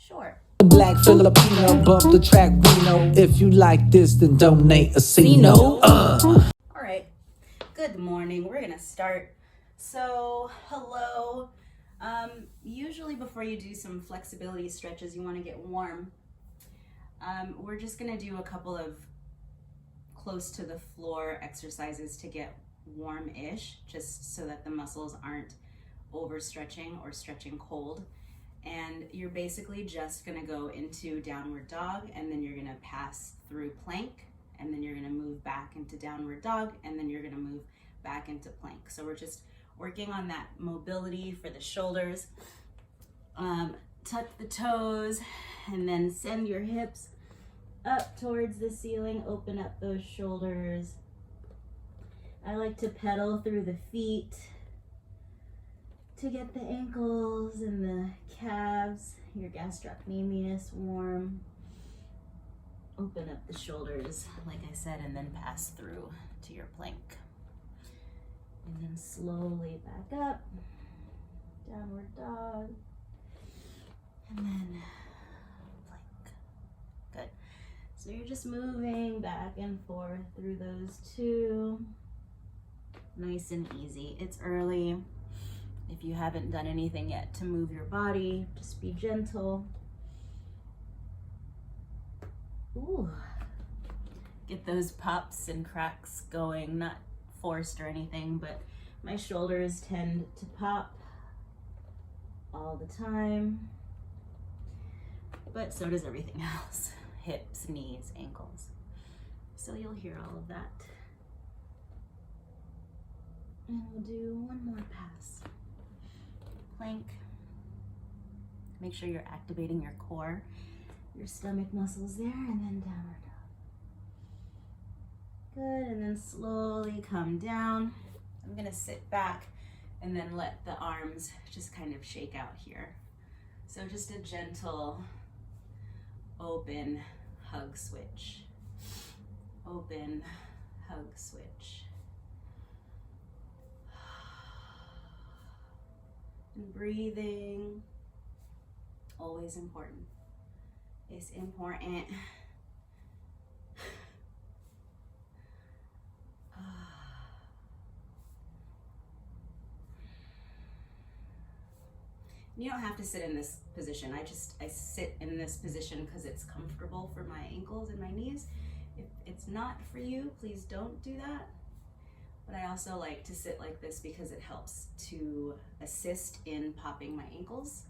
Sure. Black Filipino, bump the track, we know. If you like this, then donate a C-No. All right. Good morning. We're gonna start. So, hello. Usually before you do some flexibility stretches, you want to get warm. We're just gonna do a couple of close to the floor exercises to get warm-ish, just so that the muscles aren't overstretching or stretching cold. And you're basically just gonna go into downward dog, and then you're gonna pass through plank, and then you're gonna move back into downward dog, and then you're gonna move back into plank. So we're just working on that mobility for the shoulders. Tuck the toes, and then send your hips up towards the ceiling, open up those shoulders. I like to pedal through the feet to get the ankles and the calves, your gastrocnemius warm. Open up the shoulders, like I said, and then pass through to your plank. And then slowly back up, downward dog, and then plank. Good. So you're just moving back and forth through those two. Nice and easy. It's early. If you haven't done anything yet to move your body, just be gentle. Ooh. Get those pops and cracks going, not forced or anything, but my shoulders tend to pop all the time. But so does everything else. Hips, knees, ankles. So you'll hear all of that. And we'll do one more pass. Plank. Make sure you're activating your core, your stomach muscles there, and then downward dog. Good, and then slowly come down. I'm gonna sit back and then let the arms just kind of shake out here. So just a gentle open hug switch. Open hug switch. And breathing, always important. It's important. You don't have to sit in this position. I sit in this position because it's comfortable for my ankles and my knees. If it's not for you, please don't do that. But I also like to sit like this because it helps to assist in popping my ankles,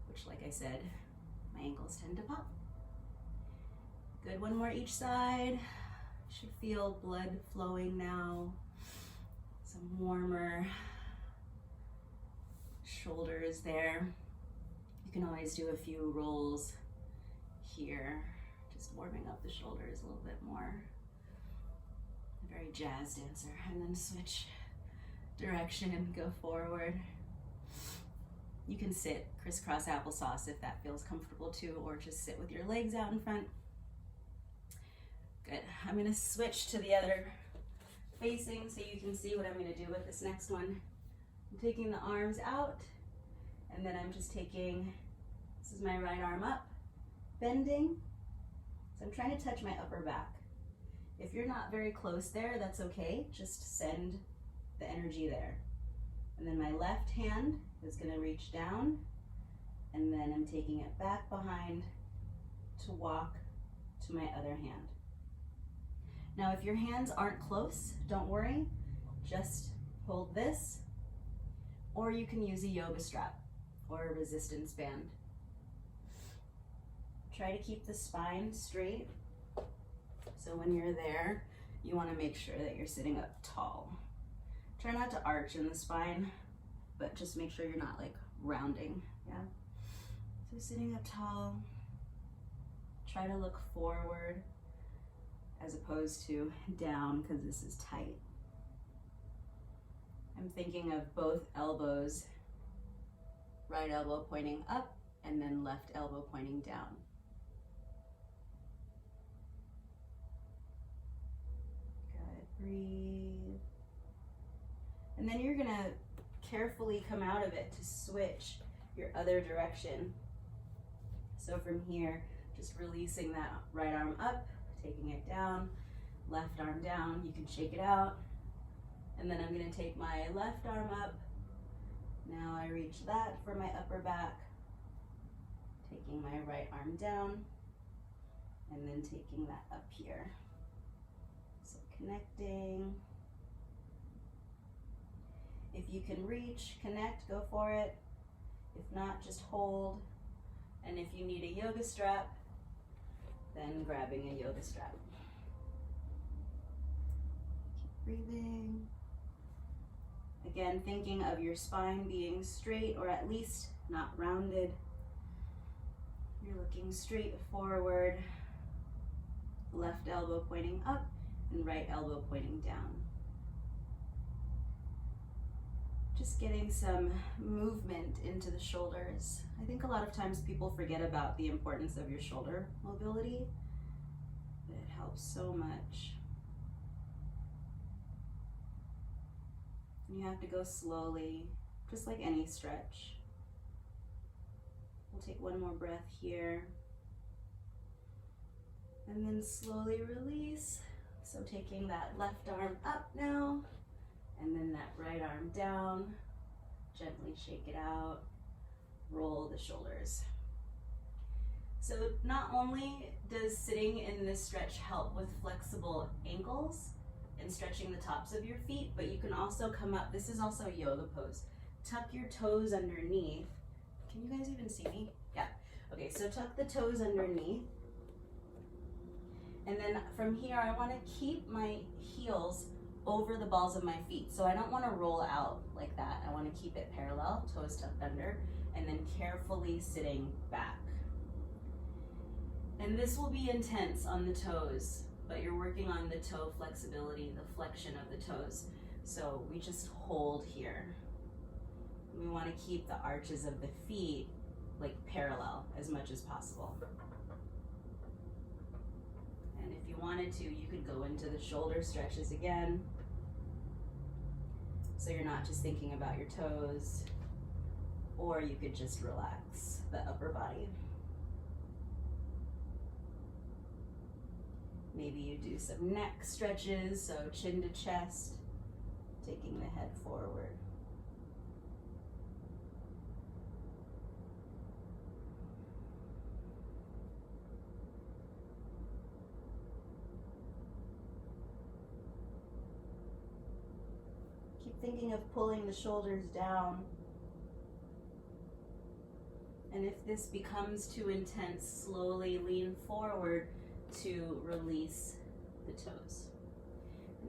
which, like I said, my ankles tend to pop. Good, one more each side. Should feel blood flowing now. Some warmer shoulders there. You can always do a few rolls here, just warming up the shoulders a little bit more. Very jazz dancer, and then switch direction, go forward. You can sit crisscross applesauce if that feels comfortable too, or just sit with your legs out in front. Good. I'm going to switch to the other facing so you can see what I'm going to do with this next one. I'm taking the arms out, and then I'm just taking, this is my right arm up, bending. So I'm trying to touch my upper back. If you're not very close there, that's okay. Just send the energy there. And then my left hand is going to reach down, and then I'm taking it back behind to walk to my other hand. Now, if your hands aren't close, don't worry. Just hold this, or you can use a yoga strap or a resistance band. Try to keep the spine straight. So when you're there, you want to make sure that you're sitting up tall. Try not to arch in the spine, but just make sure you're not like rounding, yeah? So sitting up tall, try to look forward as opposed to down because this is tight. I'm thinking of both elbows, right elbow pointing up and then left elbow pointing down. Breathe. And then you're gonna carefully come out of it to switch your other direction. So from here, just releasing that right arm up, taking it down, left arm down. You can shake it out. And then I'm gonna take my left arm up. Now I reach that for my upper back, taking my right arm down, and then taking that up here. So connecting. If you can reach, connect, go for it. If not, just hold. And if you need a yoga strap, then grabbing a yoga strap. Keep breathing. Again, thinking of your spine being straight or at least not rounded. You're looking straight forward, left elbow pointing up and right elbow pointing down. Just getting some movement into the shoulders. I think a lot of times people forget about the importance of your shoulder mobility, but it helps so much. And you have to go slowly, just like any stretch. We'll take one more breath here. And then slowly release. So taking that left arm up now, and then that right arm down. Gently shake it out. Roll the shoulders. So not only does sitting in this stretch help with flexible ankles and stretching the tops of your feet, but you can also come up. This is also a yoga pose. Tuck your toes underneath. Can you guys even see me? Yeah. Okay, so tuck the toes underneath. And then from here, I want to keep my heels over the balls of my feet. So I don't want to roll out like that. I want to keep it parallel, toes tucked under, and then carefully sitting back. And this will be intense on the toes, but you're working on the toe flexibility, the flexion of the toes. So we just hold here. We want to keep the arches of the feet like parallel as much as possible. And if you wanted to, you could go into the shoulder stretches again. So you're not just thinking about your toes, or you could just relax the upper body. Maybe you do some neck stretches, so chin to chest, taking the head forward. Keep thinking of pulling the shoulders down. And if this becomes too intense, slowly lean forward to release the toes.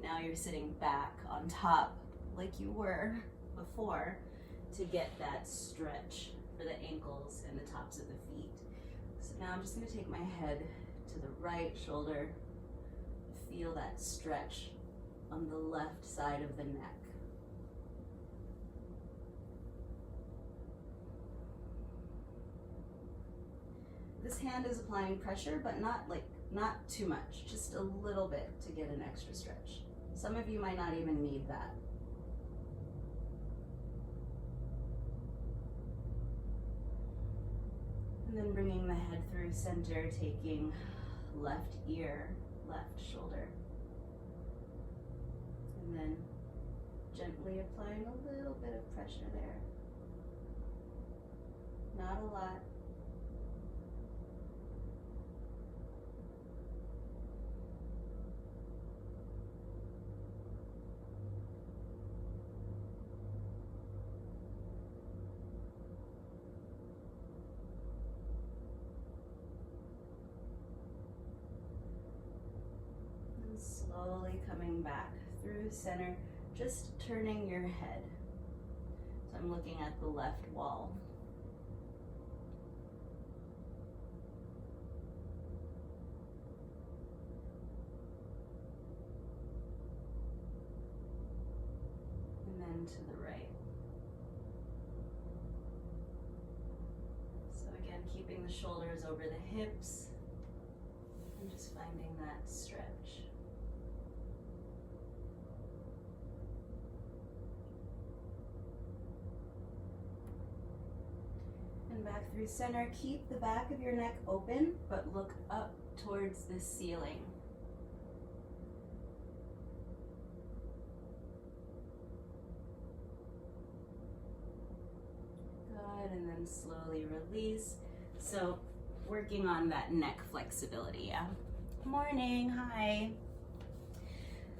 Now you're sitting back on top like you were before to get that stretch for the ankles and the tops of the feet. So now I'm just going to take my head to the right shoulder, feel that stretch on the left side of the neck. This hand is applying pressure, but not too much, just a little bit to get an extra stretch. Some of you might not even need that. And then bringing the head through center, taking left ear, left shoulder. And then gently applying a little bit of pressure there. Not a lot. Slowly coming back through center, just turning your head. So I'm looking at the left wall. And then to the right. So again, keeping the shoulders over the hips and just finding that stretch. back through center. Keep the back of your neck open, but look up towards the ceiling. Good, and then slowly release. So working on that neck flexibility, yeah? Morning, hi.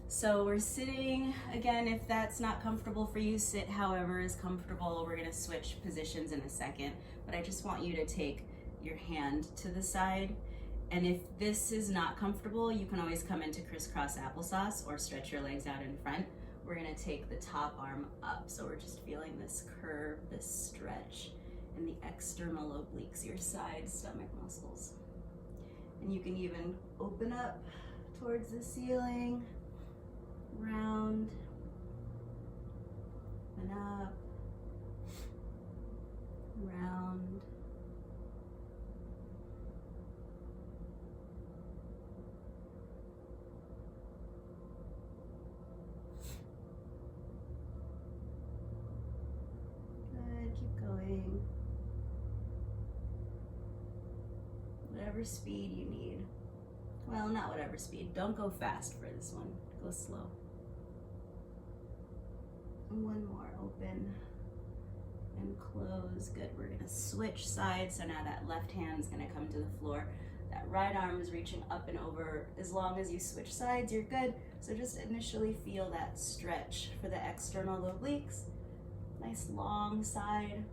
So we're sitting, again, if that's not comfortable for you, sit however is comfortable. We're gonna switch positions in a second, but I just want you to take your hand to the side. And if this is not comfortable, you can always come into crisscross applesauce or stretch your legs out in front. We're gonna take the top arm up. So we're just feeling this curve, this stretch in the external obliques, your side stomach muscles. And you can even open up towards the ceiling, round, and up, round, good, keep going. Whatever speed you need. Well, not whatever speed. Don't go fast for this one. Go slow. One more, open and close. Good, we're gonna switch sides. So now that left hand's gonna come to the floor. That right arm is reaching up and over. As long as you switch sides, you're good. So just initially feel that stretch for the external obliques. Nice long side.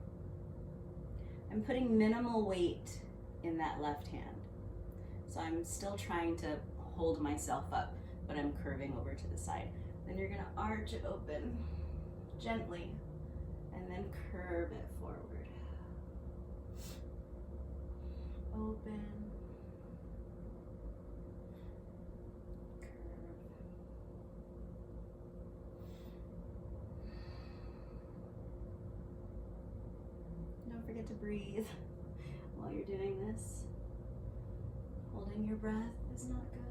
I'm putting minimal weight in that left hand. So I'm still trying to hold myself up, but I'm curving over to the side. Then you're gonna arch it open gently and then curve it forward. Open, curve. Don't forget to breathe while you're doing this. Holding your breath is not good.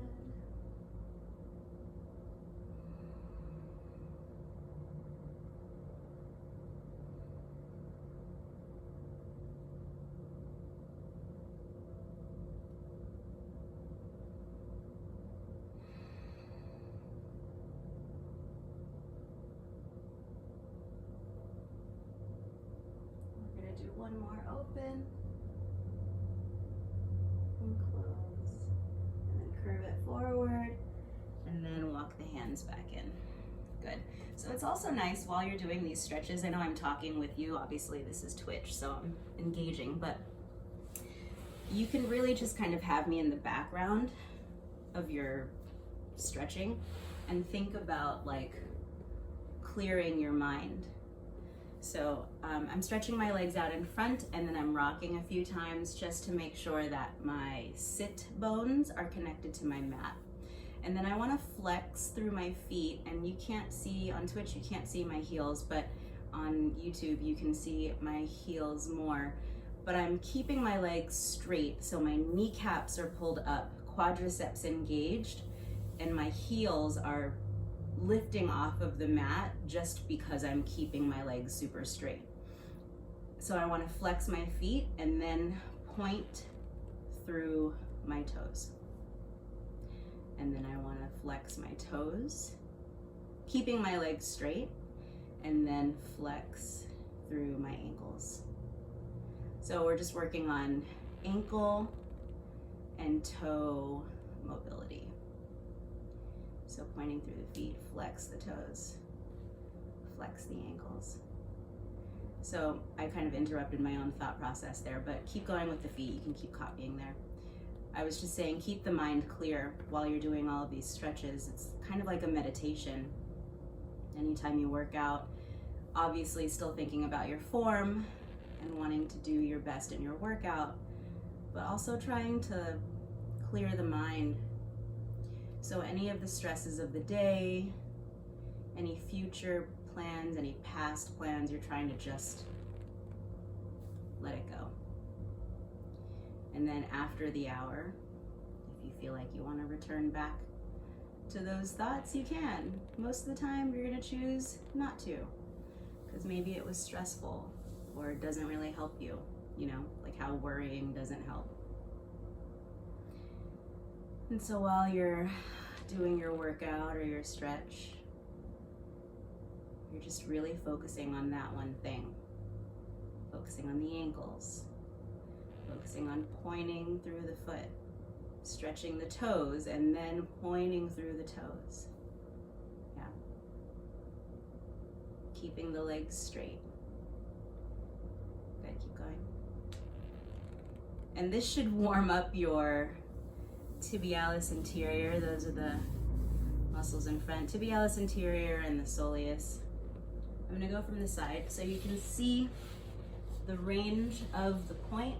We're going to do one more open and close, and then curve it forward, and then walk the hands back in. Good. So it's also nice while you're doing these stretches, I know I'm talking with you, obviously this is Twitch, so I'm engaging, but you can really just kind of have me in the background of your stretching and think about like clearing your mind. So I'm stretching my legs out in front, and then I'm rocking a few times just to make sure that my sit bones are connected to my mat. And then I want to flex through my feet, and you can't see, on Twitch you can't see my heels, but on YouTube you can see my heels more. But I'm keeping my legs straight, so my kneecaps are pulled up, quadriceps engaged, and my heels are lifting off of the mat just because I'm keeping my legs super straight. So I want to flex my feet and then point through my toes. And then I want to flex my toes, keeping my legs straight, and then flex through my ankles. So we're just working on ankle and toe mobility. So pointing through the feet, flex the toes, flex the ankles. So I kind of interrupted my own thought process there, but keep going with the feet. You can keep copying there. I was just saying, keep the mind clear while you're doing all of these stretches. It's kind of like a meditation. Anytime you work out, obviously still thinking about your form and wanting to do your best in your workout, but also trying to clear the mind. So any of the stresses of the day, any future plans, any past plans, you're trying to just let it go. And then after the hour, if you feel like you want to return back to those thoughts, you can. Most of the time you're going to choose not to, because maybe it was stressful or it doesn't really help you. you know, like how worrying doesn't help. And so while you're doing your workout or your stretch, you're just really focusing on that one thing. Focusing on the ankles, focusing on pointing through the foot, stretching the toes, and then pointing through the toes. Yeah. Keeping the legs straight. Good, keep going. And this should warm up your tibialis anterior. Those are the muscles in front. Tibialis anterior and the soleus. I'm gonna go from the side so you can see the range of the point.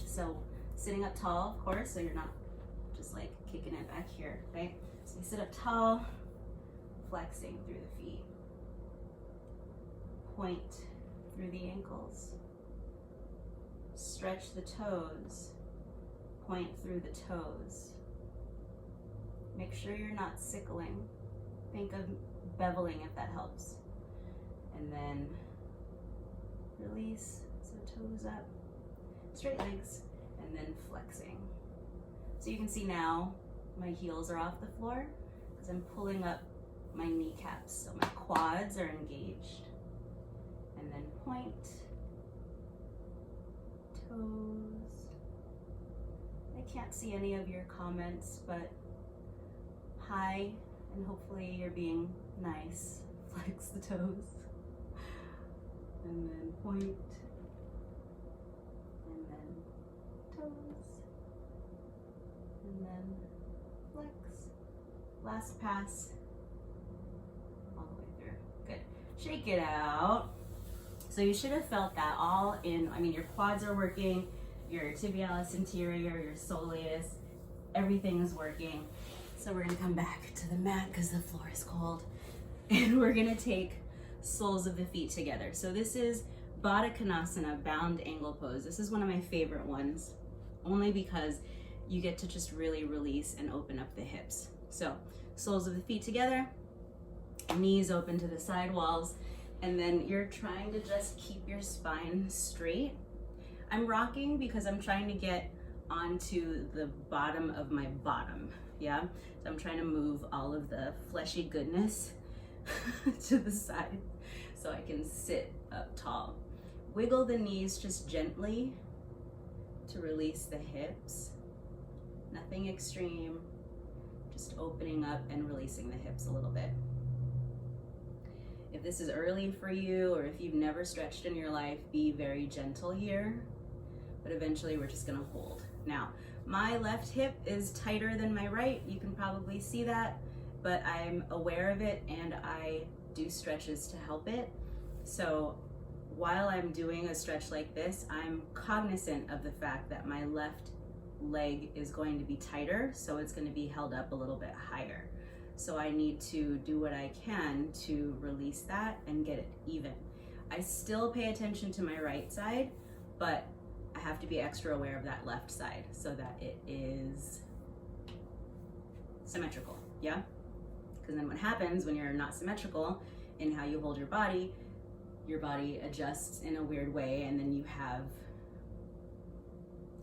So sitting up tall, of course, so you're not just like kicking it back here, right? So you sit up tall, flexing through the feet. Point through the ankles. Stretch the toes. Point through the toes. Make sure you're not sickling. Think of beveling if that helps. And then release, so toes up, straight legs, and then flexing. So you can see now my heels are off the floor because I'm pulling up my kneecaps, so my quads are engaged. And then point, toes. I can't see any of your comments, but hi, and hopefully you're being nice. Flex the toes. And then point, and then toes, and then flex. Last pass, all the way through. Good. Shake it out. So you should have felt that all in, I mean, your quads are working, your tibialis anterior, your soleus, everything is working. So we're gonna come back to the mat because the floor is cold. And we're gonna take soles of the feet together. So this is Badakanasana, bound angle pose. This is one of my favorite ones, only because you get to just really release and open up the hips. So soles of the feet together, knees open to the side walls, and then you're trying to just keep your spine straight. I'm rocking because I'm trying to get onto the bottom of my bottom, yeah? So I'm trying to move all of the fleshy goodness to the side so I can sit up tall. Wiggle the knees just gently to release the hips. Nothing extreme, just opening up and releasing the hips a little bit. If this is early for you or if you've never stretched in your life, be very gentle here, but eventually we're just gonna hold. Now, my left hip is tighter than my right. You can probably see that, but I'm aware of it and I do stretches to help it. So while I'm doing a stretch like this, I'm cognizant of the fact that my left leg is going to be tighter, so it's going to be held up a little bit higher. So I need to do what I can to release that and get it even. I still pay attention to my right side, but I have to be extra aware of that left side so that it is symmetrical, yeah? Because then what happens when you're not symmetrical in how you hold your body adjusts in a weird way, and then you have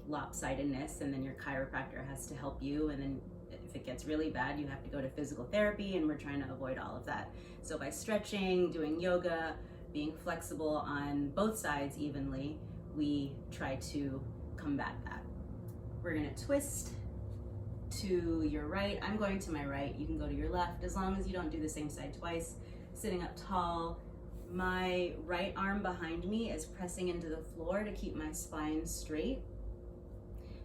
lopsidedness, and then your chiropractor has to help you, and then if it gets really bad, you have to go to physical therapy, and we're trying to avoid all of that. So by stretching, doing yoga, being flexible on both sides evenly, we try to combat that. We're gonna twist to your right. I'm going to my right. You can go to your left as long as you don't do the same side twice. Sitting up tall. My right arm behind me is pressing into the floor to keep my spine straight.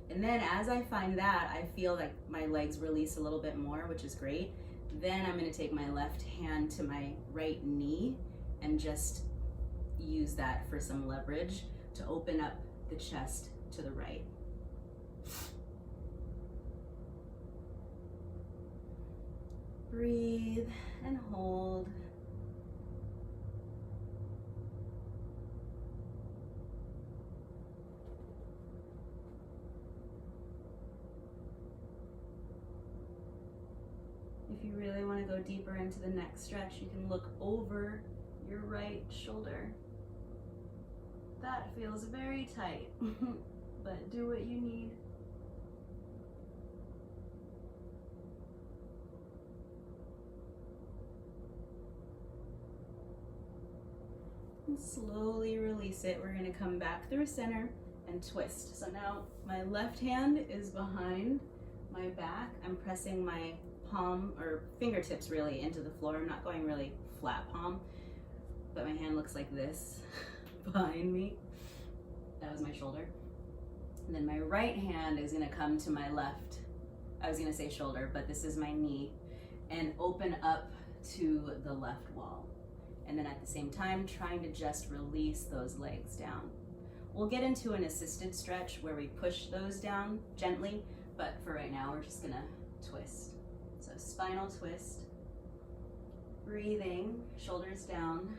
And then as I find that, I feel like my legs release a little bit more, which is great. Then I'm gonna take my left hand to my right knee and just use that for some leverage to open up the chest to the right. Breathe and hold. If you really want to go deeper into the next stretch, you can look over your right shoulder. That feels very tight, but do what you need. And slowly release it. We're gonna come back through center and twist. So now my left hand is behind my back. I'm pressing my palm or fingertips really into the floor. I'm not going really flat palm, but my hand looks like this behind me. That was my shoulder. And then my right hand is gonna come to my left. I was gonna say shoulder, but this is my knee, and open up to the left wall. And then at the same time, trying to just release those legs down. We'll get into an assisted stretch where we push those down gently, but for right now, we're just gonna twist. So spinal twist, breathing, shoulders down,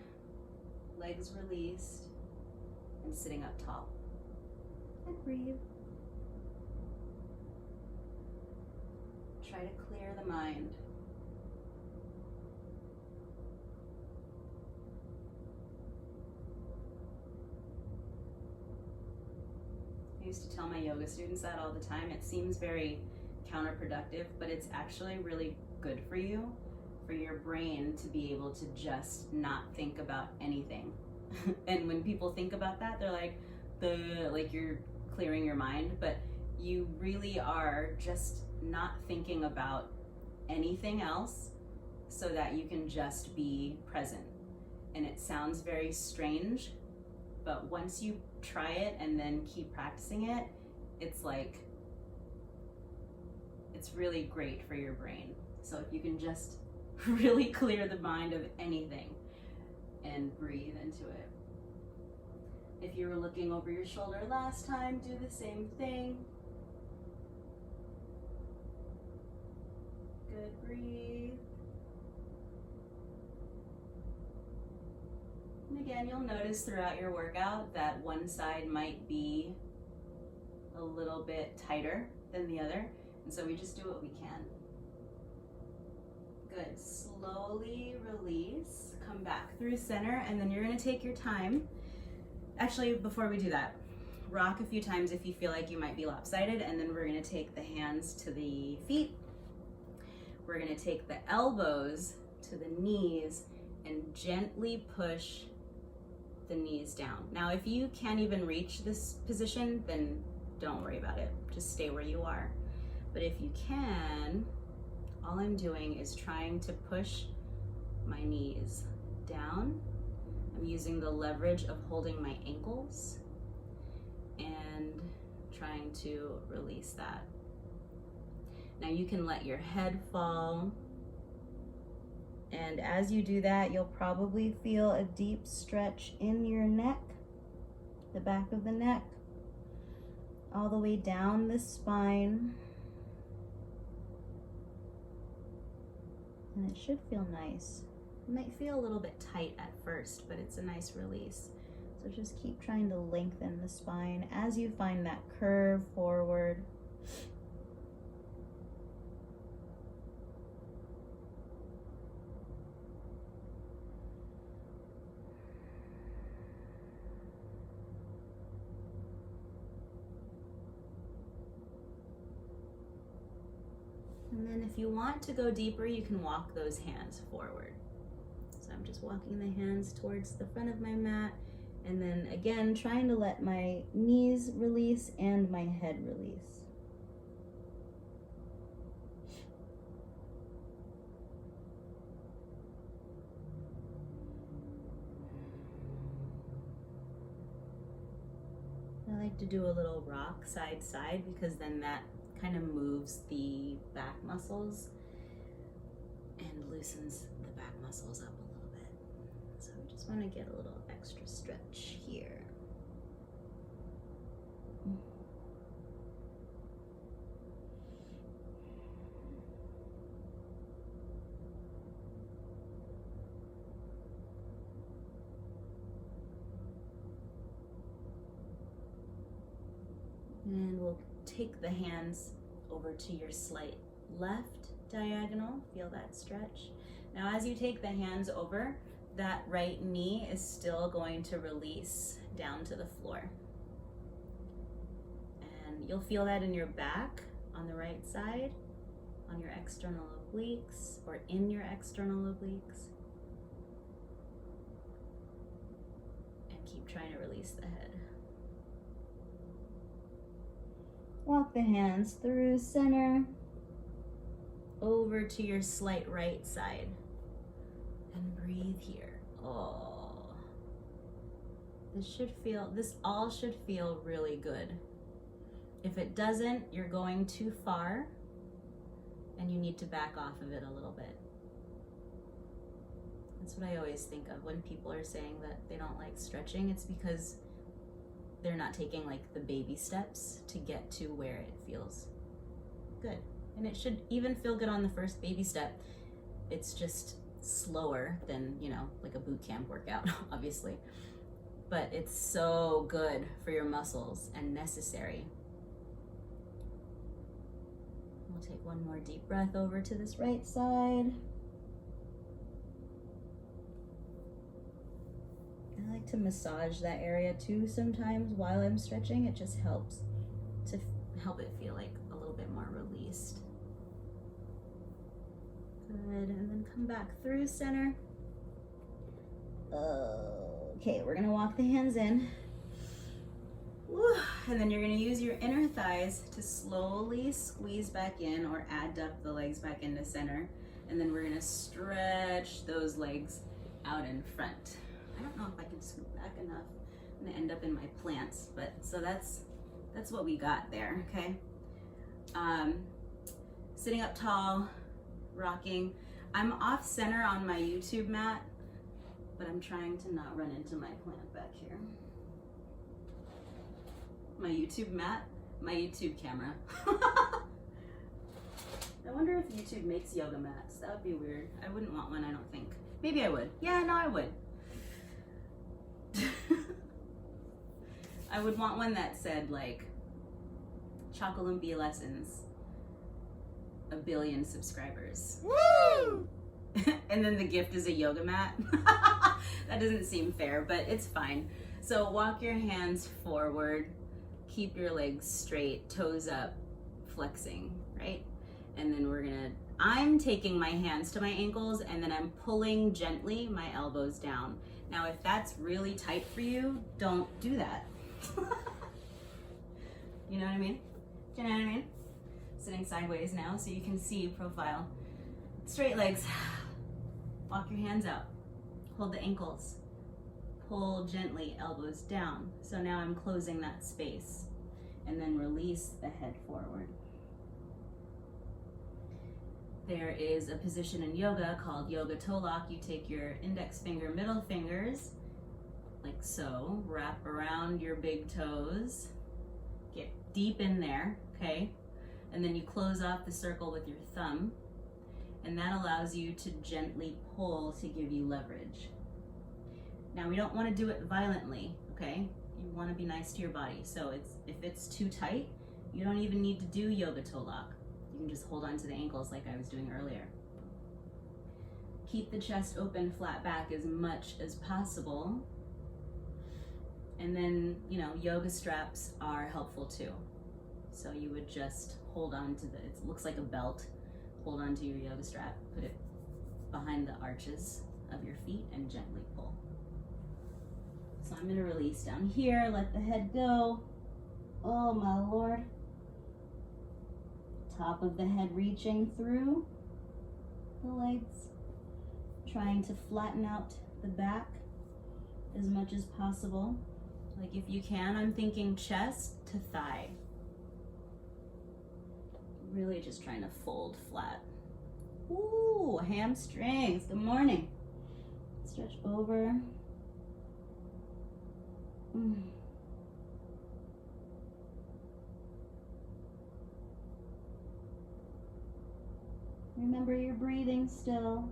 legs released, and sitting up tall. And breathe. Try to clear the mind. I used to tell my yoga students that all the time. It seems very counterproductive, but it's actually really good for you, for your brain to be able to just not think about anything. And when people think about that, they're like, like you're clearing your mind, but you really are just not thinking about anything else so that you can just be present. And it sounds very strange, but once you try it and then keep practicing it, it's like, it's really great for your brain. So if you can just really clear the mind of anything and breathe into it. If you were looking over your shoulder last time, do the same thing. Good, breathe. And again, you'll notice throughout your workout that one side might be a little bit tighter than the other. And so we just do what we can. Good, slowly release, come back through center, and then you're gonna take your time. Actually, before we do that, rock a few times if you feel like you might be lopsided, and then we're gonna take the hands to the feet. We're gonna take the elbows to the knees and gently push the knees down. Now, if you can't even reach this position, then don't worry about it. Just stay where you are. But if you can, all I'm doing is trying to push my knees down. I'm using the leverage of holding my ankles and trying to release that. Now you can let your head fall. And as you do that, you'll probably feel a deep stretch in your neck, the back of the neck, all the way down the spine. And it should feel nice. It might feel a little bit tight at first, but it's a nice release. So just keep trying to lengthen the spine as you find that curve forward. And then if you want to go deeper, you can walk those hands forward. So I'm just walking the hands towards the front of my mat, and then again, trying to let my knees release and my head release. I like to do a little rock side to side because then that kind of moves the back muscles and loosens the back muscles up a little bit. So we just want to get a little extra stretch here. And we'll take the hands over to your slight left diagonal. Feel that stretch. Now as you take the hands over, that right knee is still going to release down to the floor. And you'll feel that in your back on the right side, on your external obliques, or in your external obliques. And keep trying to release the head. Walk the hands through center, over to your slight right side, and breathe here. Oh, this all should feel really good. If it doesn't, you're going too far and you need to back off of it a little bit. That's what I always think of when people are saying that they don't like stretching. It's because they're not taking like the baby steps to get to where it feels good. And it should even feel good on the first baby step. It's just slower than, you know, like a boot camp workout, obviously. But it's so good for your muscles and necessary. We'll take one more deep breath over to this right side. I like to massage that area too sometimes while I'm stretching. It just helps to help it feel like a little bit more released. Good, and then come back through center. Okay, we're gonna walk the hands in. Woo. And then you're gonna use your inner thighs to slowly squeeze back in or adduct the legs back into center. And then we're gonna stretch those legs out in front. I don't know if I can scoot back enough. I'm gonna end up in my plants, but so that's what we got there, okay? Sitting up tall, rocking. I'm off center on my YouTube mat, but I'm trying to not run into my plant back here. My YouTube mat, my YouTube camera. I wonder if YouTube makes yoga mats. That would be weird. I wouldn't want one, I don't think. Maybe I would. Yeah, no, I would. I would want one that said like ChocoLumpia lessons, 1 billion subscribers. Woo! And then the gift is a yoga mat. That doesn't seem fair, but it's fine. So walk your hands forward, keep your legs straight, toes up, flexing, right? And then I'm taking my hands to my ankles and then I'm pulling gently my elbows down. Now, if that's really tight for you, don't do that. You know what I mean? Do you know what I mean? Sitting sideways now so you can see profile. Straight legs. Walk your hands out. Hold the ankles. Pull gently, elbows down. So now I'm closing that space. And then release the head forward. There is a position in yoga called yoga toe lock. You take your index finger, middle fingers, like so, wrap around your big toes, get deep in there, okay? And then you close off the circle with your thumb, and that allows you to gently pull to give you leverage. Now, we don't want to do it violently, okay? You want to be nice to your body. So if it's too tight, you don't even need to do yoga toe lock. You can just hold on to the ankles like I was doing earlier. Keep the chest open, flat back as much as possible. And then, you know, yoga straps are helpful too. So you would just hold on to it looks like a belt. Hold on to your yoga strap, put it behind the arches of your feet and gently pull. So I'm gonna release down here, let the head go. Oh my Lord. Top of the head reaching through the legs, trying to flatten out the back as much as possible. Like if you can, I'm thinking chest to thigh. Really just trying to fold flat. Ooh, hamstrings, good morning. Stretch over. Remember your breathing still.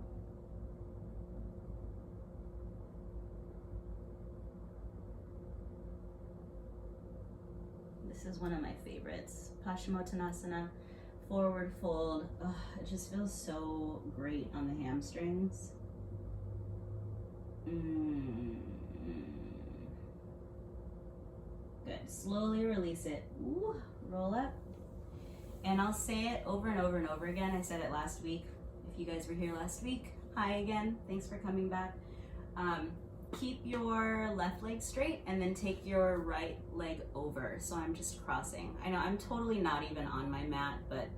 This is one of my favorites. Badakanasana, forward fold. Ugh, it just feels so great on the hamstrings. Good. Slowly release it. Ooh, roll up. And I'll say it over and over and over again. I said it last week. If you guys were here last week, hi again. Thanks for coming back. Keep your left leg straight and then take your right leg over. So I'm just crossing. I know I'm totally not even on my mat, but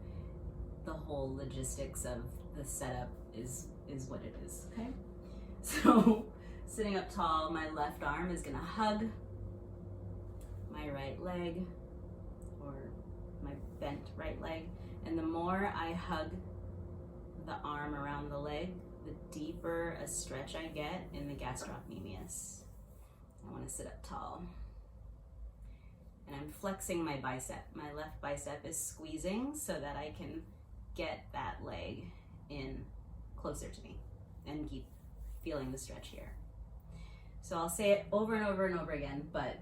the whole logistics of the setup is what it is, okay? So sitting up tall, my left arm is gonna hug my right leg, or my bent right leg. And the more I hug the arm around the leg, the deeper a stretch I get in the gastrocnemius. I want to sit up tall. And I'm flexing my bicep. My left bicep is squeezing so that I can get that leg in closer to me and keep feeling the stretch here. So I'll say it over and over and over again, but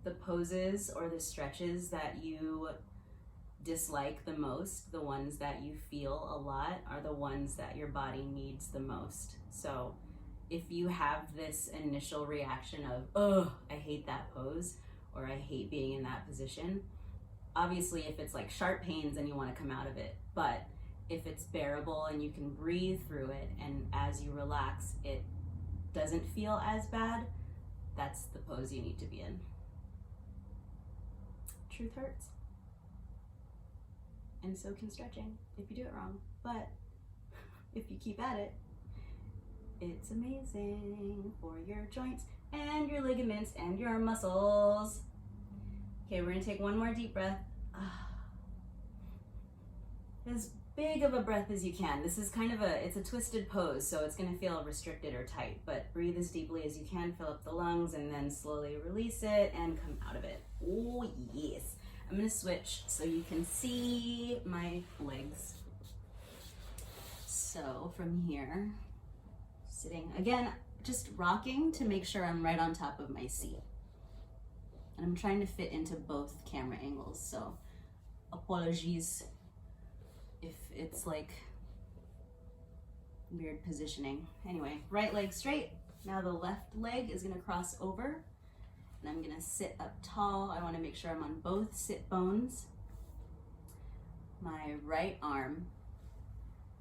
the poses or the stretches that you dislike the most, the ones that you feel a lot, are the ones that your body needs the most. So if you have this initial reaction of, oh, I hate that pose, or I hate being in that position, obviously if it's like sharp pains, then you want to come out of it. But if it's bearable and you can breathe through it, and as you relax, it doesn't feel as bad, that's the pose you need to be in. Truth hurts. And so can stretching if you do it wrong. But if you keep at it, it's amazing for your joints and your ligaments and your muscles. Okay, we're gonna take one more deep breath. As big of a breath as you can. This is kind of it's a twisted pose, so it's gonna feel restricted or tight, but breathe as deeply as you can, fill up the lungs, and then slowly release it and come out of it. Oh, yes. I'm gonna switch so you can see my legs. So from here, sitting, again, just rocking to make sure I'm right on top of my seat. And I'm trying to fit into both camera angles, so apologies if it's like weird positioning. Anyway, right leg straight. Now the left leg is gonna cross over. And I'm gonna sit up tall. I wanna make sure I'm on both sit bones. My right arm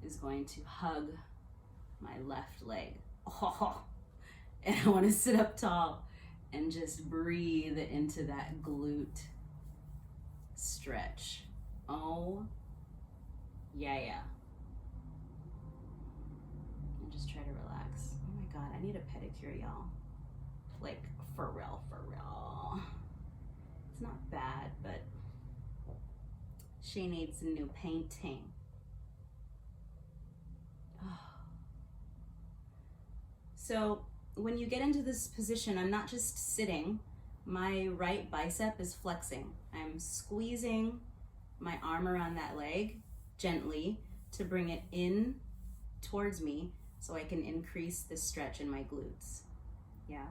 is going to hug my left leg. Oh, and I wanna sit up tall and just breathe into that glute stretch. Oh, yeah. And just try to relax. Oh my God, I need a pedicure, y'all. Like, for real. It's not bad, but she needs a new painting. So when you get into this position, I'm not just sitting, my right bicep is flexing. I'm squeezing my arm around that leg gently to bring it in towards me so I can increase the stretch in my glutes. Yeah?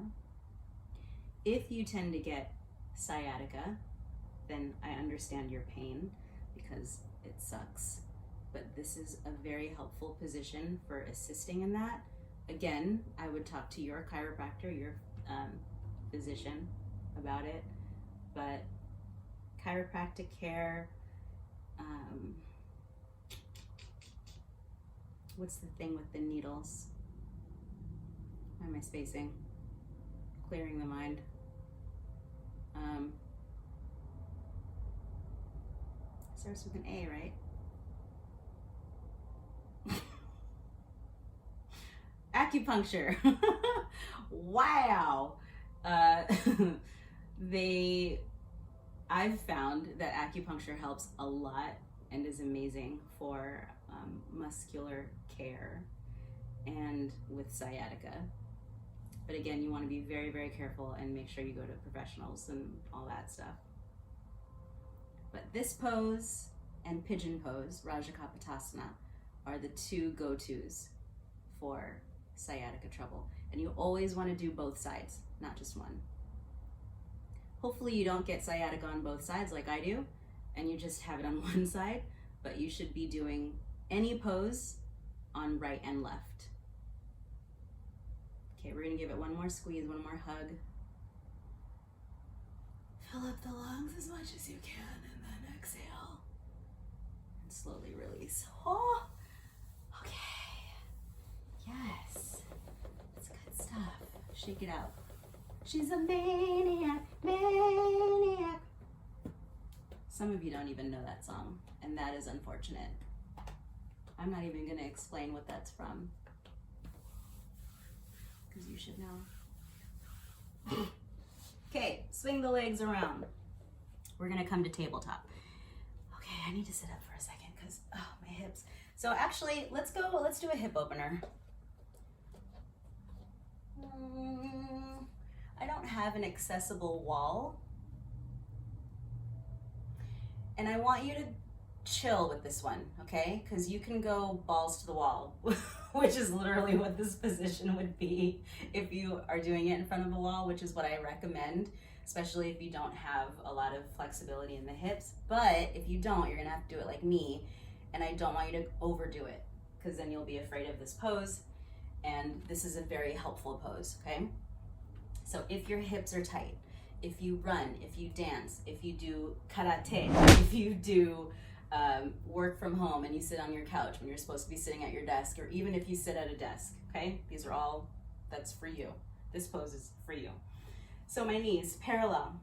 If you tend to get sciatica, then I understand your pain because it sucks. But this is a very helpful position for assisting in that. Again, I would talk to your chiropractor, your physician about it. But chiropractic care, what's the thing with the needles? Why am I spacing? Clearing the mind. Starts with an A, right? Acupuncture. Wow. I've found that acupuncture helps a lot and is amazing for muscular care and with sciatica. But again, you want to be very, very careful and make sure you go to professionals and all that stuff. But this pose and pigeon pose, Rajakapatasana, are the two go-tos for sciatica trouble. And you always want to do both sides, not just one. Hopefully you don't get sciatica on both sides like I do, and you just have it on one side, but you should be doing any pose on right and left. Okay, we're gonna give it one more squeeze, one more hug. Fill up the lungs as much as you can and then exhale. And slowly release. Oh, okay. Yes. That's good stuff. Shake it out. She's a maniac, maniac. Some of you don't even know that song, and that is unfortunate. I'm not even gonna explain what that's from, because you should know. Okay, swing the legs around. We're gonna come to tabletop. Okay, I need to sit up for a second because, oh, my hips. So actually, let's do a hip opener. I don't have an accessible wall. And I want you to chill with this one, okay? Because you can go balls to the wall, which is literally what this position would be if you are doing it in front of a wall, which is what I recommend, especially if you don't have a lot of flexibility in the hips. But if you don't, you're gonna have to do it like me, and I don't want you to overdo it, because then you'll be afraid of this pose, and this is a very helpful pose, okay? So if your hips are tight, if you run, if you dance, if you do karate, if you do work from home and you sit on your couch when you're supposed to be sitting at your desk, or even if you sit at a desk, okay? These are all, that's for you. This pose is for you. So my knees parallel.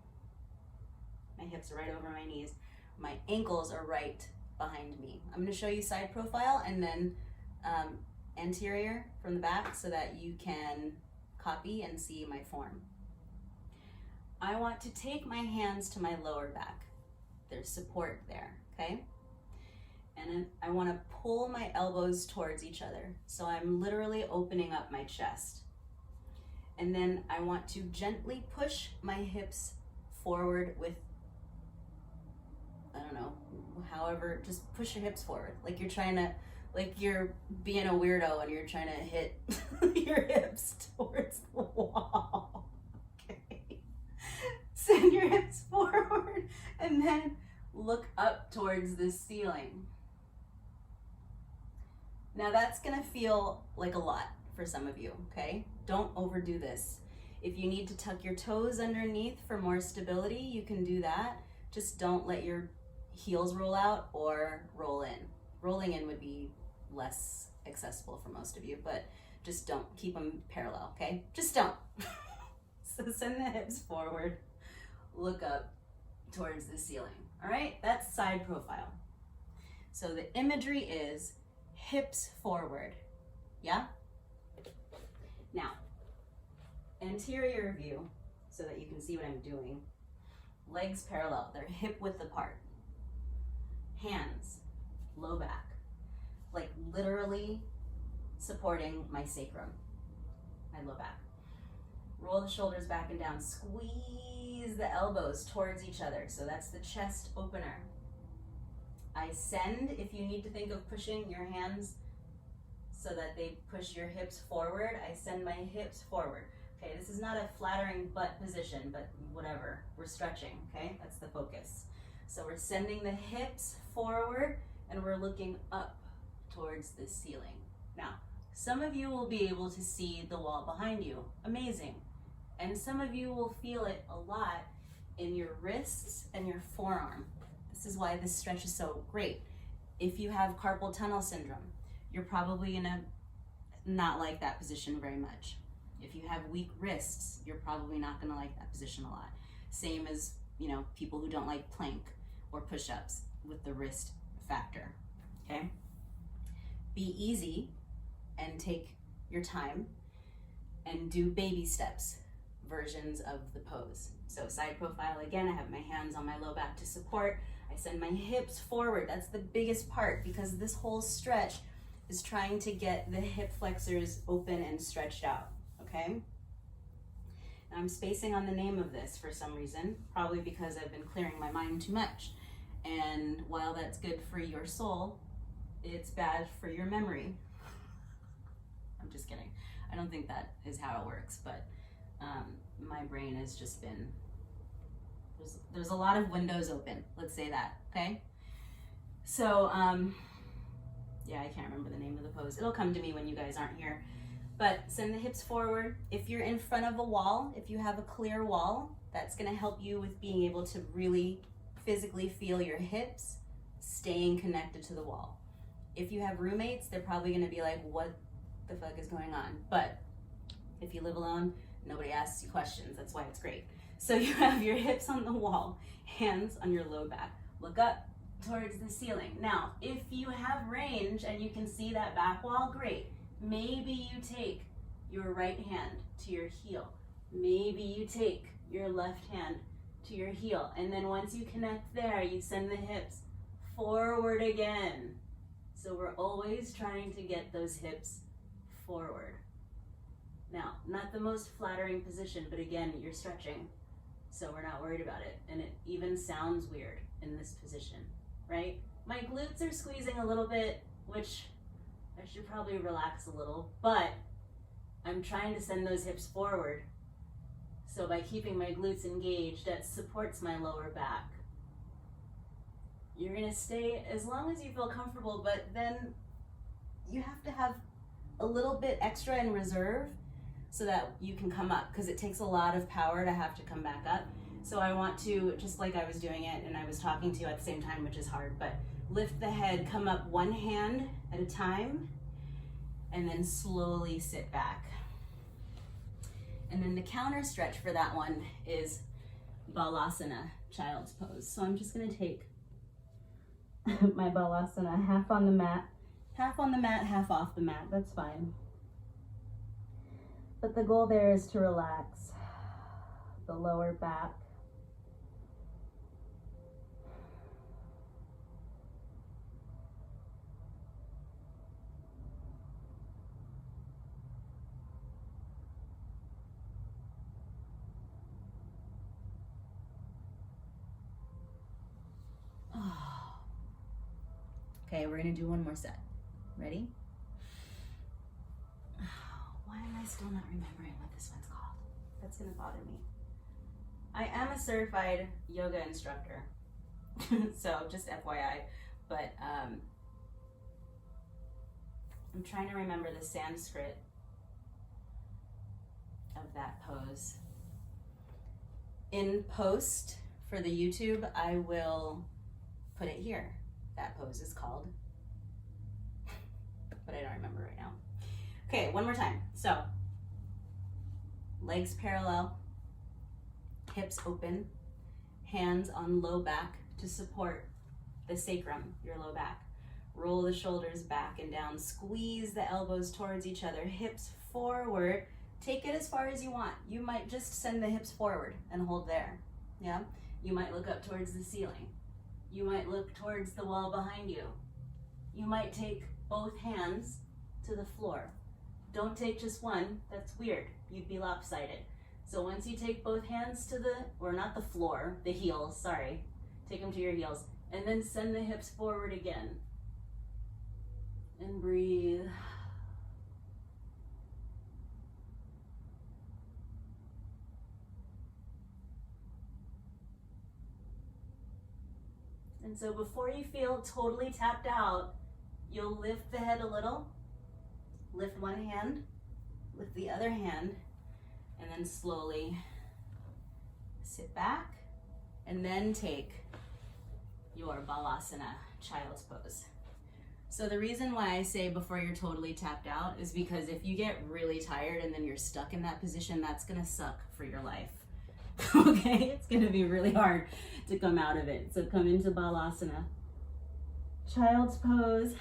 My hips are right over my knees. My ankles are right behind me. I'm gonna show you side profile and then anterior from the back so that you can copy and see my form. I want to take my hands to my lower back. There's support there, okay? And then I want to pull my elbows towards each other. So I'm literally opening up my chest. And then I want to gently push my hips forward with, I don't know, however, just push your hips forward. Like you're trying to, like you're being a weirdo and you're trying to hit your hips towards the wall. Okay. Send your hips forward and then look up towards the ceiling. Now that's gonna feel like a lot for some of you, okay? Don't overdo this. If you need to tuck your toes underneath for more stability, you can do that. Just don't let your heels roll out or roll in. Rolling in would be less accessible for most of you, but just don't. Keep them parallel, okay? Just don't. So send the hips forward, look up towards the ceiling, all right? That's side profile. So the imagery is hips forward, yeah? Now, anterior view, so that you can see what I'm doing. Legs parallel, they're hip width apart. Hands, low back, like literally supporting my sacrum, my low back. Roll the shoulders back and down, squeeze the elbows towards each other. So that's the chest opener. I send, if you need to think of pushing your hands so that they push your hips forward, I send my hips forward. Okay, this is not a flattering butt position, but whatever, we're stretching, okay? That's the focus. So we're sending the hips forward and we're looking up towards the ceiling. Now, some of you will be able to see the wall behind you, amazing. And some of you will feel it a lot in your wrists and your forearm. This is why this stretch is so great. If you have carpal tunnel syndrome, you're probably gonna not like that position very much. If you have weak wrists, you're probably not gonna like that position a lot. Same as, you know, people who don't like plank or push-ups with the wrist factor, okay? Be easy and take your time and do baby steps versions of the pose. So side profile, again, I have my hands on my low back to support. I send my hips forward. That's the biggest part because this whole stretch is trying to get the hip flexors open and stretched out, okay? Now I'm spacing on the name of this for some reason, probably because I've been clearing my mind too much. And while that's good for your soul, it's bad for your memory. I'm just kidding. I don't think that is how it works, but my brain has just been, there's a lot of windows open, let's say that, okay? So, yeah, I can't remember the name of the pose. It'll come to me when you guys aren't here. But send the hips forward. If you're in front of a wall, if you have a clear wall, That's gonna help you with being able to really physically feel your hips staying connected to the wall. If you have roommates, they're probably gonna be like, what the fuck is going on? But if you live alone, nobody asks you questions. That's why it's great. So you have your hips on the wall, hands on your low back. Look up towards the ceiling. Now, if you have range and you can see that back wall, great. Maybe you take your right hand to your heel. Maybe you take your left hand to your heel. And then once you connect there, you send the hips forward again. So we're always trying to get those hips forward. Now, not the most flattering position, but again, you're stretching. So we're not worried about it. And it even sounds weird in this position, right? My glutes are squeezing a little bit, which I should probably relax a little, but I'm trying to send those hips forward. So by keeping my glutes engaged, that supports my lower back. You're gonna stay as long as you feel comfortable, but then you have to have a little bit extra in reserve so that you can come up, because it takes a lot of power to have to come back up. So I want to, just like I was doing it and I was talking to you at the same time, which is hard, but lift the head, come up one hand at a time, and then slowly sit back. And then the counter stretch for that one is Balasana, child's pose. So I'm just gonna take my Balasana half on the mat, half off the mat, that's fine. But the goal there is to relax the lower back. Okay, we're gonna do one more set. Ready? Why am I still not remembering what this one's called? That's gonna bother me. I am a certified yoga instructor, so just FYI, but I'm trying to remember the Sanskrit of that pose. In post for the YouTube, I will put it here. That pose is called, but I don't remember right now. Okay, one more time. So, legs parallel, hips open, hands on low back to support the sacrum, your low back. Roll the shoulders back and down, squeeze the elbows towards each other, hips forward. Take it as far as you want. You might just send the hips forward and hold there, yeah? You might look up towards the ceiling. You might look towards the wall behind you. You might take both hands to the floor. Don't take just one, that's weird. You'd be lopsided. So once you take both hands to the, or not the floor, the heels, sorry. Take them to your heels. And then send the hips forward again. And breathe. And so before you feel totally tapped out, you'll lift the head a little, lift one hand, lift the other hand, and then slowly sit back, and then take your Balasana, child's pose. So the reason why I say before you're totally tapped out is because if you get really tired and then you're stuck in that position, that's gonna suck for your life. Okay, it's gonna be really hard to come out of it. So come into Balasana, child's pose,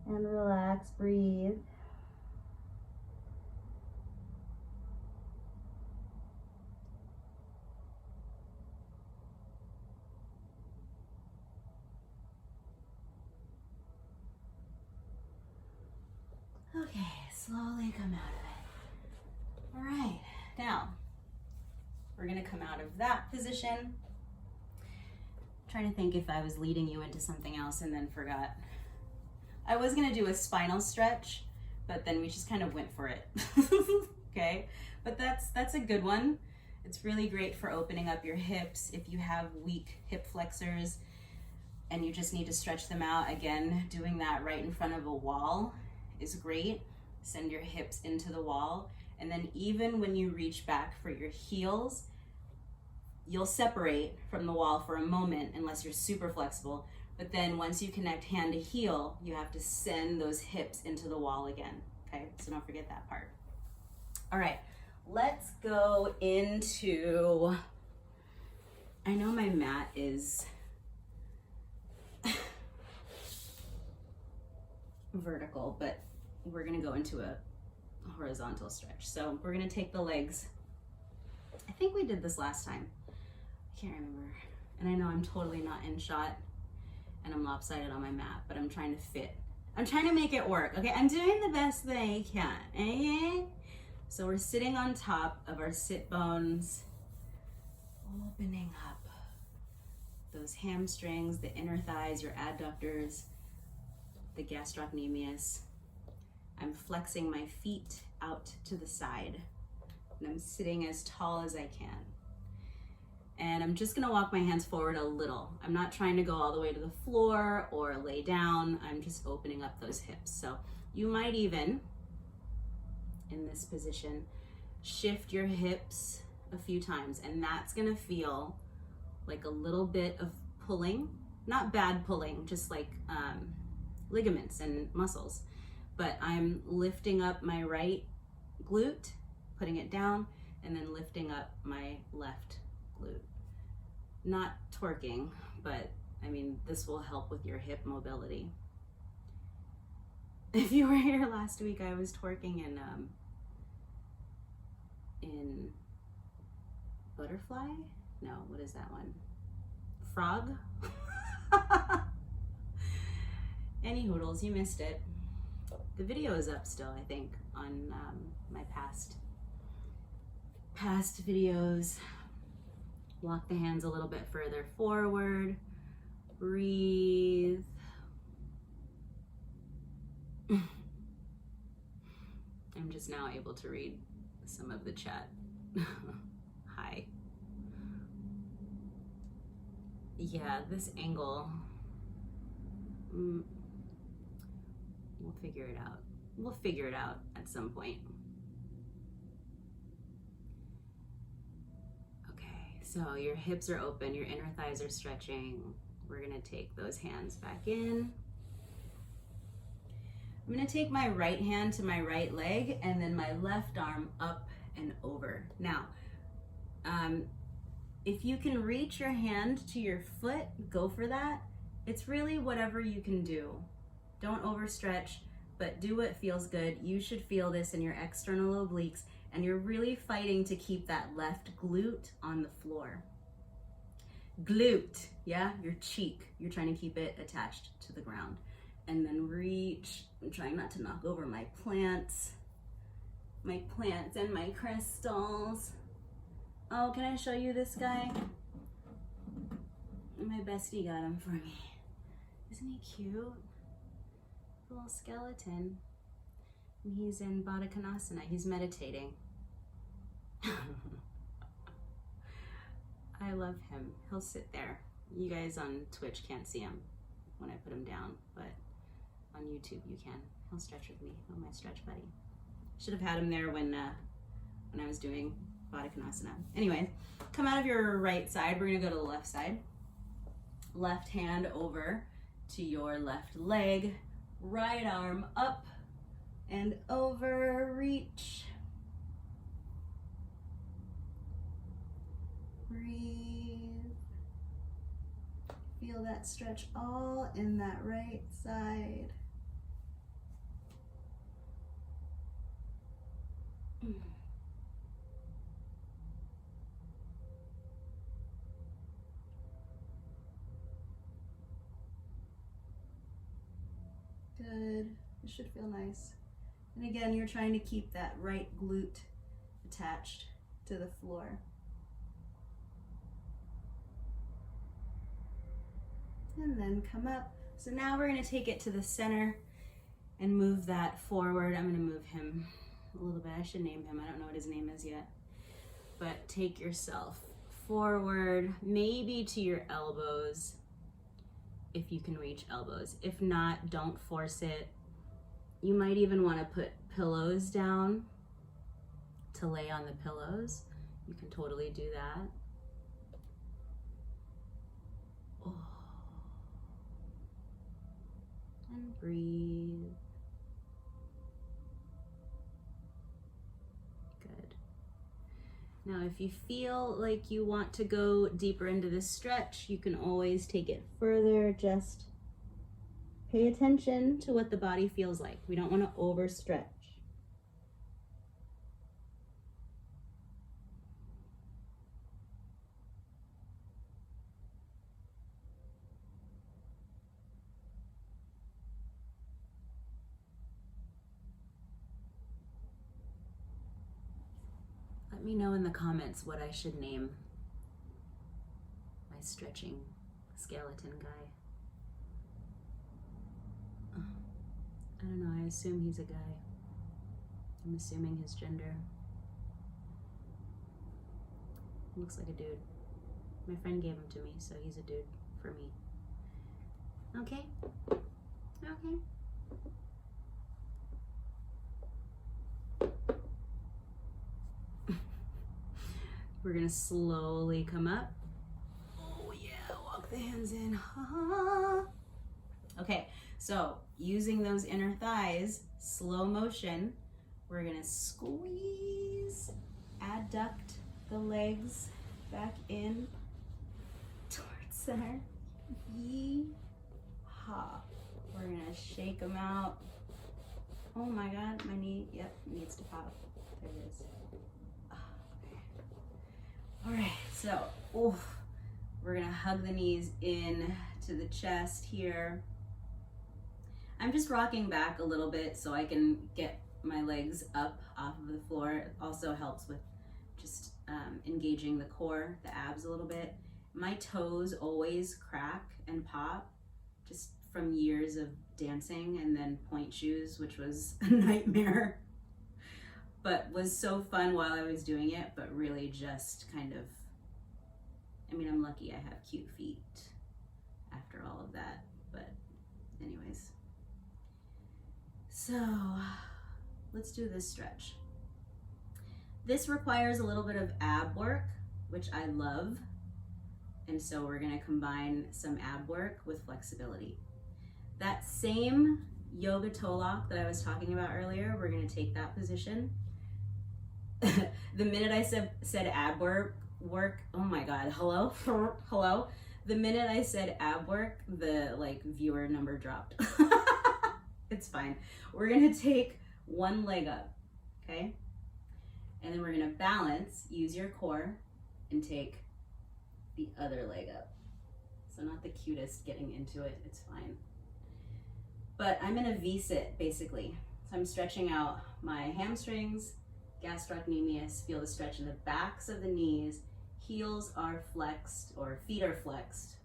and relax, breathe. Okay, slowly come out of it. All right, now we're gonna come out of that position. I'm trying to think if I was leading you into something else and then forgot. I was gonna do a spinal stretch, but then we just kind of went for it. Okay, but that's a good one. It's really great for opening up your hips if you have weak hip flexors and you just need to stretch them out. Again, doing that right in front of a wall is great. Send your hips into the wall And then even when you reach back for your heels, you'll separate from the wall for a moment unless you're super flexible. But then once you connect hand to heel, you have to send those hips into the wall again. Okay, so don't forget that part. All right, let's go into, I know my mat is vertical, but we're gonna go into a horizontal stretch. So we're gonna take the legs. I think we did this last time. I can't remember. And I know I'm totally not in shot and I'm lopsided on my mat, but I'm trying to fit. I'm trying to make it work, okay? I'm doing the best that I can, okay? So we're sitting on top of our sit bones, opening up those hamstrings, the inner thighs, your adductors, the gastrocnemius. I'm flexing my feet out to the side and I'm sitting as tall as I can. And I'm just gonna walk my hands forward a little. I'm not trying to go all the way to the floor or lay down. I'm just opening up those hips. So you might even, in this position, shift your hips a few times, and that's gonna feel like a little bit of pulling, not bad pulling, just like ligaments and muscles. But I'm lifting up my right glute, putting it down, and then lifting up my left glute. Not twerking, but I mean, this will help with your hip mobility. If you were here last week, I was twerking in butterfly? No, what is that one? Frog? Any hoodles, you missed it. The video is up still, I think, on my past videos. Walk the hands a little bit further forward. Breathe. I'm just now able to read some of the chat. Hi. Yeah, this angle, we'll figure it out. We'll figure it out at some point. Okay, so your hips are open, your inner thighs are stretching. We're gonna take those hands back in. I'm gonna take my right hand to my right leg and then my left arm up and over. Now, if you can reach your hand to your foot, go for that. It's really whatever you can do. Don't overstretch, but do what feels good. You should feel this in your external obliques, and you're really fighting to keep that left glute on the floor. Glute, yeah, your cheek. You're trying to keep it attached to the ground. And then reach. I'm trying not to knock over my plants and my crystals. Oh, can I show you this guy? My bestie got him for me. Isn't he cute? A little skeleton. And he's in Badakanasana. He's meditating. I love him. He'll sit there. You guys on Twitch can't see him when I put him down, but on YouTube you can. He'll stretch with me. Oh, my stretch buddy. Should have had him there when I was doing Badakanasana. Anyway, come out of your right side. We're gonna go to the left side. Left hand over to your left leg. Right arm up and over, reach. Breathe. Feel that stretch all in that right side. Good. It should feel nice. And again, you're trying to keep that right glute attached to the floor. And then come up. So now we're going to take it to the center and move that forward. I'm going to move him a little bit. I should name him. I don't know what his name is yet. But take yourself forward, maybe to your elbows, if you can reach elbows. If not, don't force it. You might even want to put pillows down to lay on the pillows, you can totally do that. Oh. And breathe. Good. Now, if you feel like you want to go deeper into this stretch, you can always take it further. Just pay attention to what the body feels like. We don't want to overstretch. Let me know in the comments what I should name my stretching skeleton guy. I don't know, I assume he's a guy. I'm assuming his gender. Looks like a dude. My friend gave him to me, so he's a dude for me. Okay? Okay. We're gonna slowly come up. Oh yeah, walk the hands in. Okay, so using those inner thighs, slow motion, we're gonna squeeze, adduct the legs back in towards center. Yee-haw. We're gonna shake them out. Oh my God, my knee, yep, needs to pop. There it is. All right, so we're gonna hug the knees in to the chest here. I'm just rocking back a little bit so I can get my legs up off of the floor. It also helps with just engaging the core, the abs a little bit. My toes always crack and pop just from years of dancing and then point shoes, which was a nightmare. But was so fun while I was doing it, but really just kind of, I mean, I'm lucky I have cute feet after all of that, but anyways. So let's do this stretch. This requires a little bit of ab work, which I love. And so we're gonna combine some ab work with flexibility. That same yoga toe lock that I was talking about earlier, we're gonna take that position. The minute I said ab work, oh my God, hello? Hello? The minute I said ab work, the viewer number dropped. It's fine. We're gonna take one leg up, okay? And then we're gonna balance, use your core, and take the other leg up. So not the cutest getting into it, it's fine. But I'm in a V-sit, basically. So I'm stretching out my hamstrings, gastrocnemius, feel the stretch in the backs of the knees. Heels are flexed, or feet are flexed.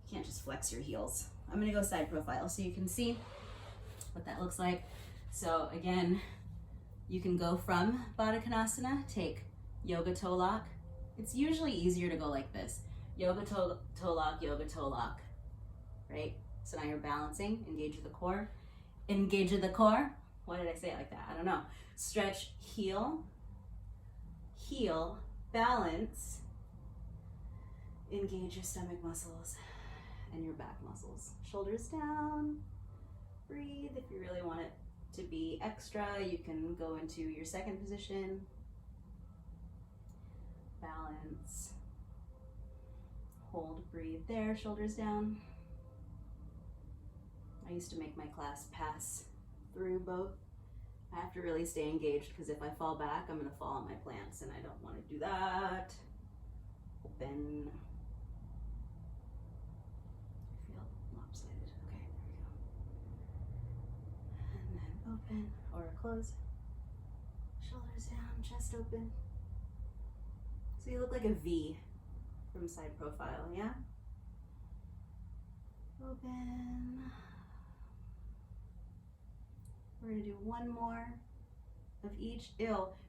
You can't just flex your heels. I'm gonna go side profile so you can see what that looks like. So again, you can go from Badakanasana, take yoga toe lock. It's usually easier to go like this. Yoga toe lock, right? So now you're balancing, engage the core. Engage the core. Why did I say it like that? I don't know. Stretch, heel, balance, engage your stomach muscles and your back muscles. Shoulders down, breathe. If you really want it to be extra, you can go into your second position. Balance, hold, breathe there, shoulders down. I used to make my class pass through both. I have to really stay engaged because if I fall back, I'm gonna fall on my plants and I don't wanna do that. Open. I feel lopsided. Okay, there we go. And then open or close. Shoulders down, chest open. So you look like a V from side profile, yeah? Open. We're gonna do one more of each.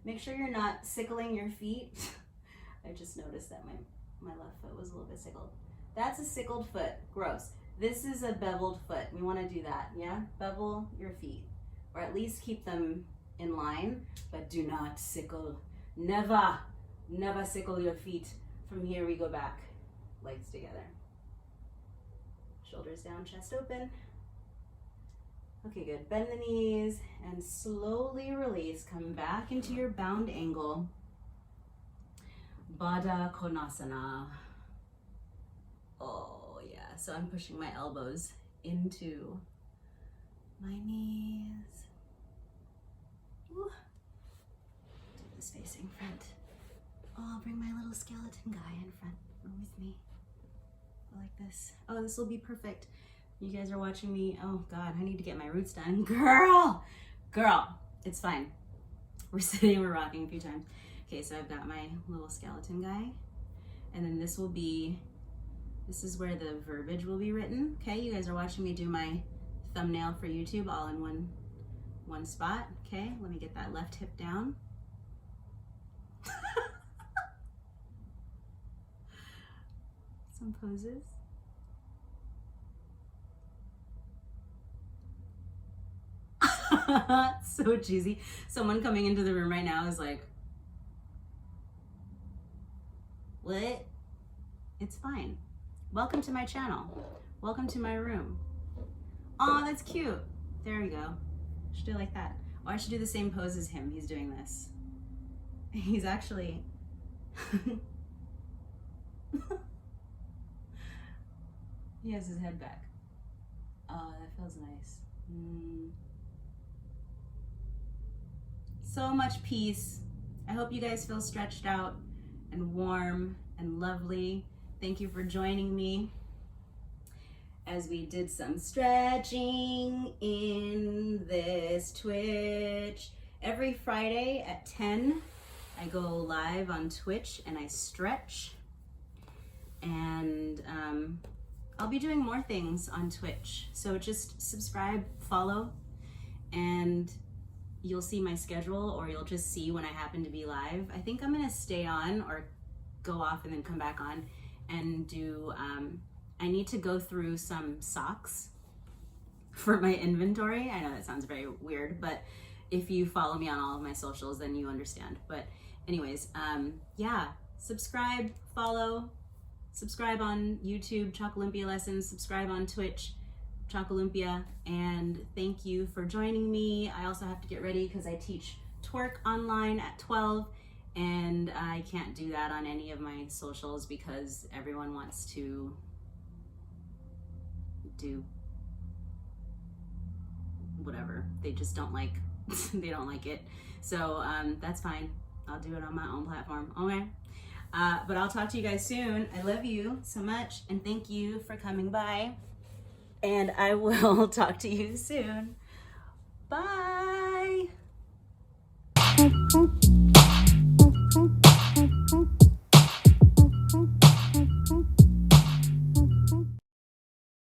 Make sure you're not sickling your feet. I just noticed that my left foot was a little bit sickled. That's a sickled foot, gross. This is a beveled foot. We wanna do that, yeah? Bevel your feet, or at least keep them in line, but do not sickle Never, never sickle your feet. From here we go back, legs together. Shoulders down, chest open. Okay, good. Bend the knees and slowly release. Come back into your bound angle. Badakanasana. Oh yeah, so I'm pushing my elbows into my knees. Ooh. Do this facing front. Oh, I'll bring my little skeleton guy in front with me. Like this. Oh, this will be perfect. You guys are watching me. Oh God, I need to get my roots done. Girl, it's fine. We're sitting, we're rocking a few times. Okay, so I've got my little skeleton guy. And then this is where the verbiage will be written. Okay, you guys are watching me do my thumbnail for YouTube all in one spot. Okay, let me get that left hip down. Some poses. So cheesy. Someone coming into the room right now is like, what? It's fine. Welcome to my channel. Welcome to my room. Oh, that's cute. There we go. Should do it like that. Oh, I should do the same pose as him. He's doing this. He's actually... He has his head back. Oh, that feels nice. So much peace. I hope you guys feel stretched out and warm and lovely. Thank you for joining me as we did some stretching in this Twitch. Every Friday at 10, I go live on Twitch and I stretch. And I'll be doing more things on Twitch. So just subscribe, follow, and you'll see my schedule, or you'll just see when I happen to be live. I think I'm gonna stay on or go off and then come back on and do, I need to go through some socks for my inventory. I know that sounds very weird, but if you follow me on all of my socials, then you understand. But anyways, yeah, subscribe, follow, subscribe on YouTube, ChocoLumpia Lessons, subscribe on Twitch, ChocoLumpia, and thank you for joining me. I also have to get ready because I teach twerk online at 12, and I can't do that on any of my socials because everyone wants to do whatever. They just don't like, they don't like it. So that's fine. I'll do it on my own platform, okay? But I'll talk to you guys soon. I love you so much, and thank you for coming by. And I will talk to you soon. Bye.